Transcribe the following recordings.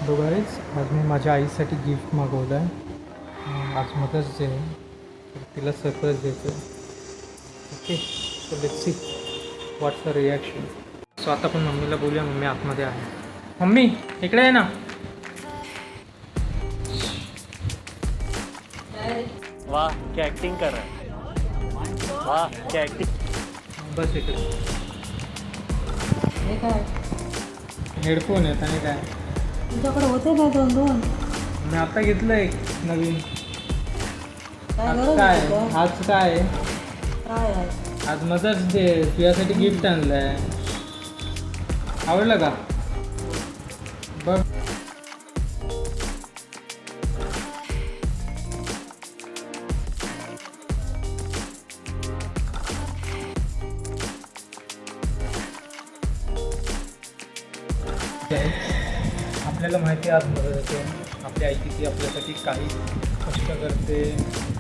Hello guys, आज मी माझ्या आईसाठी गिफ्ट मागवलं आहे. आज मदर्स डे आहे, तर तिला सरप्राईज द्यायचं. Okay, so let's see what's a reaction. So आता पण मम्मीला बोलूया, मम्मी आतमध्ये आहे. मम्मी इकडे आहे ना. वाह क्या एक्टिंग कर रहा है, वाह क्या एक्टिंग. बस इकडे. हे काय हेडफोन आहेत आणि काय, तुमच्याकडे होते ना दोन मी आता घेतलं एक नवीन. काय आज गरज काय होती का? आज काय काय आहे? आज मदर्स डे, तुझ्यासाठी गिफ्ट आणलं आहे. आवडलं का बघ. आपल्याला माहिती आहे आज मदत आहे. आपली आई किती आपल्यासाठी काही कष्ट करते,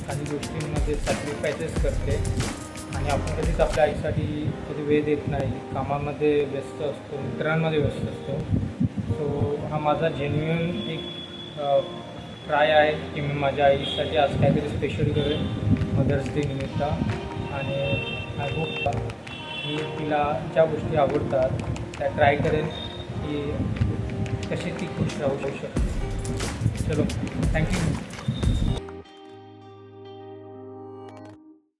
काही गोष्टींमध्ये सॅक्रिफायसेस करते आणि आपण कधीच आपल्या आईसाठी कधी वेळ देत नाही. कामामध्ये व्यस्त असतो, मित्रांमध्ये व्यस्त असतो. सो हा माझा जेन्युइन एक ट्राय आहे की मी माझ्या आईसाठी आज काहीतरी स्पेशल करेन मदर्स डे निमित्त. आणि आय होप की तिला ज्या गोष्टी आवडतात त्या ट्राय करेन की कशी ती खुश राहू शकते. चलो, थँक्यू.